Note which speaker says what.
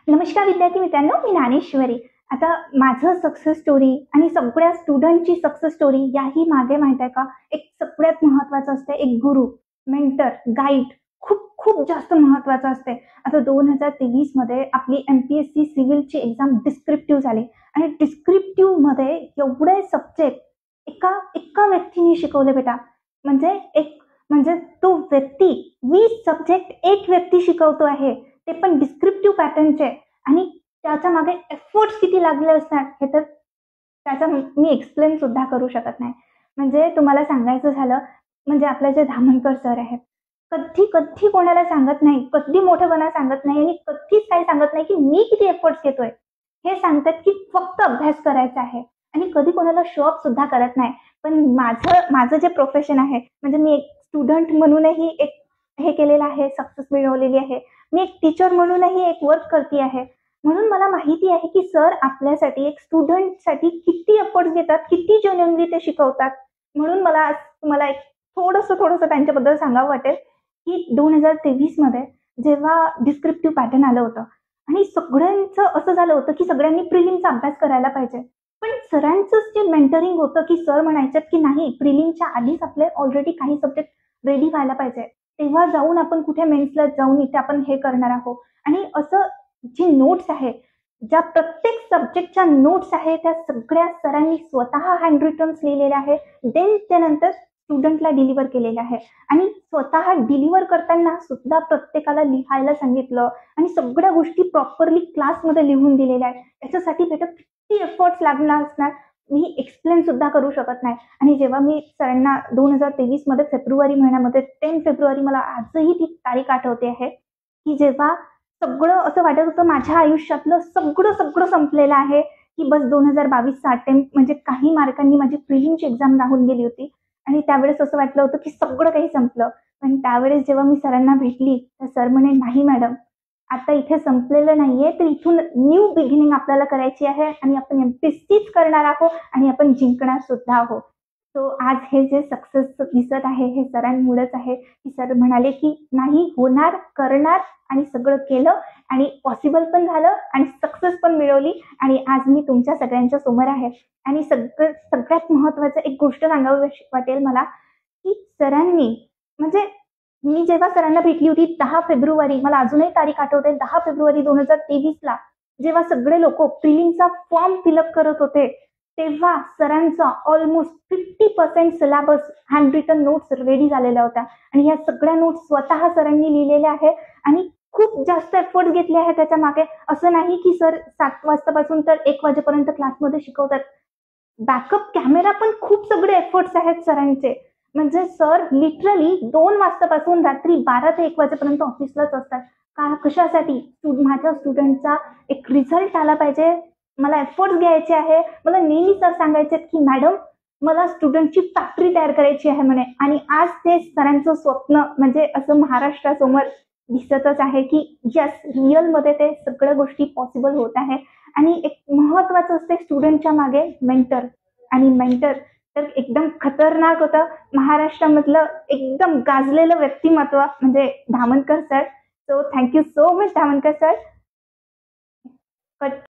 Speaker 1: नमस्कार विद्यार्थी मित्रांनो, मी ज्ञानेश्वरी. आता माझं सक्सेस स्टोरी आणि सगळ्या स्टुडंटची सक्सेस स्टोरी याही मागे माहित आहे का, एक सगळ्यात महत्त्वाचं असते एक गुरु, मेंटर, गाईड खूप खूप जास्त महत्त्वाचं असते. आता 2023 मध्ये आपली MPSC सिव्हिलची एक्झाम डिस्क्रिप्टिव्ह झाली आणि डिस्क्रिप्टिव्हमध्ये एवढे सब्जेक्ट एका एका व्यक्तीने शिकवले बेटा. म्हणजे म्हणजे तो व्यक्ती 20 सब्जेक्ट एक व्यक्ती शिकवतो आहे, ते पण डिस्क्रिप्टिव्ह पॅटर्नचे. आणि त्याच्या मागे एफर्ट्स किती लागले असणार हे तर त्याचा मी एक्सप्लेन सुद्धा करू शकत नाही. म्हणजे तुम्हाला सांगायचं झालं, म्हणजे आपले जे धामणकर सर आहेत, कधी कधी कोणाला सांगत नाही, कधी मोठेपणा सांगत नाही आणि कधीच काही सांगत नाही की मी किती एफर्ट्स घेतोय. हे सांगतात की फक्त अभ्यास करायचा आहे आणि कधी कोणाला शो ऑफ सुद्धा करत नाही. पण माझं माझं जे प्रोफेशन आहे, म्हणजे मी एक स्टुडंट म्हणूनही एक हे केलेलं आहे, सक्सेस मिळवलेली आहे. मी एक टीचर म्हणूनही एक वर्क करते आहे. म्हणून मला माहिती आहे की सर आपल्यासाठी एक स्टुडंटसाठी किती एफर्ट्स घेतात, किती जेन्युइनली ते शिकवतात. म्हणून मला आज तुम्हाला एक थोडंसं त्यांच्याबद्दल सांगावं वाटेल की 2023 मध्ये जेव्हा डिस्क्रिप्टिव्ह पॅटर्न आलं होतं आणि सगळ्यांचं असं झालं होतं की सगळ्यांनी प्रिलिमचा अभ्यास करायला पाहिजे. पण सरांचं जे मेंटरिंग होतं की सर म्हणायचे की नाही, प्रिलिमच्या आधीच आपले ऑलरेडी काही सब्जेक्ट रेडी व्हायला पाहिजे. तेव्हा जाऊन आपण कुठे मेन्सला जाऊन इथे आपण हे करणार आहोत. आणि असं जी नोट्स आहे, ज्या प्रत्येक सब्जेक्टच्या नोट्स आहे, त्या सगळ्या सरांनी स्वतः हँड रिटन्स लिहिलेल्या आहे. देन त्यानंतर स्टुडंटला डिलिव्हर केलेलं आहे आणि स्वतः डिलिव्हर करताना सुद्धा प्रत्येकाला लिहायला सांगितलं आणि सगळ्या गोष्टी प्रॉपरली क्लासमध्ये लिहून दिलेल्या आहेत. याच्यासाठी बेटा किती एफर्ट्स लागणार असणार मी एक्सप्लेन सुद्धा करू शकत नाही. आणि जेव्हा मी सरांना 2023 मध्ये फेब्रुवारी महिन्यामध्ये 10 फेब्रुवारी मला आजही ती तारीख आठवते आहे की जेव्हा सगळं असं वाटत होतं माझ्या आयुष्यातलं सगळं सगळं संपलेलं आहे की बस 2022चा अटेम्प्ट म्हणजे काही मार्कांनी माझी प्रिलिमची एक्झाम राहून गेली होती. आणि त्यावेळेस असं वाटलं होतं की सगळं काही संपलं. पण त्यावेळेस जेव्हा मी सरांना भेटली तर सर म्हणे, "नाही मॅडम, आता इथे संपलेलं नाहीये, तर इथून न्यू बिगिनिंग आपल्याला करायची आहे आणि आपण MPSCच करणार आहोत आणि आपण जिंकणार सुद्धा आहोत." सो आज हे जे सक्सेस दिसत आहे हे सरांमुळेच आहे की सर म्हणाले की नाही, होणार, करणार आणि सगळं केलं आणि पॉसिबल पण झालं आणि सक्सेस पण मिळवली आणि आज मी तुमच्या सगळ्यांच्या समोर आहे. आणि सगळ्यात महत्त्वाचं एक गोष्ट सांगावी वाटेल मला की सरांनी, म्हणजे मी जेव्हा सरांना भेटली होती 10 फेब्रुवारी, मला अजूनही तारीख आठवते, 10 फेब्रुवारी 2023ला जेव्हा सगळे लोक प्रिलिमचा फॉर्म फिलअप करत होते, तेव्हा सरांचा almost 50% syllabus handwritten notes ready झालेल्या होत्या. आणि या सगळ्या नोट्स स्वतः सरांनी लिहिलेल्या आहे आणि खूप जास्त एफर्ट्स घेतले आहेत त्याच्या मागे. असं नाही की सर 7 वाजतापासून तर 1 वाजेपर्यंत क्लासमध्ये शिकवतात. बॅकअप कॅमेरा पण खूप सगळे एफर्ट्स आहेत सरांचे. म्हणजे सर लिटरली 2 वाजतापासून रात्री 12 ते 1 वाजेपर्यंत ऑफिसलाच असतात. कशासाठी? माझ्या स्टुडंटचा एक रिझल्ट आला पाहिजे. मला एफर्ट्स घ्यायचे आहे. मला नेहमी सर सांगायचे की मॅडम, मला स्टुडंटची फॅक्टरी तयार करायची आहे म्हणे. आणि आज ते सरांचं स्वप्न म्हणजे असं महाराष्ट्रासमोर दिसतच आहे की यस, रिअलमध्ये ते सगळ्या गोष्टी पॉसिबल होत आहे. आणि एक महत्त्वाचं असते स्टुडंटच्या मागे मेंटर. आणि मेंटर तर एकदम खतरनाक होतं. महाराष्ट्रामधलं एकदम गाजलेलं व्यक्तिमत्व म्हणजे Dhamankar sir. So thank you so much Dhamankar sir.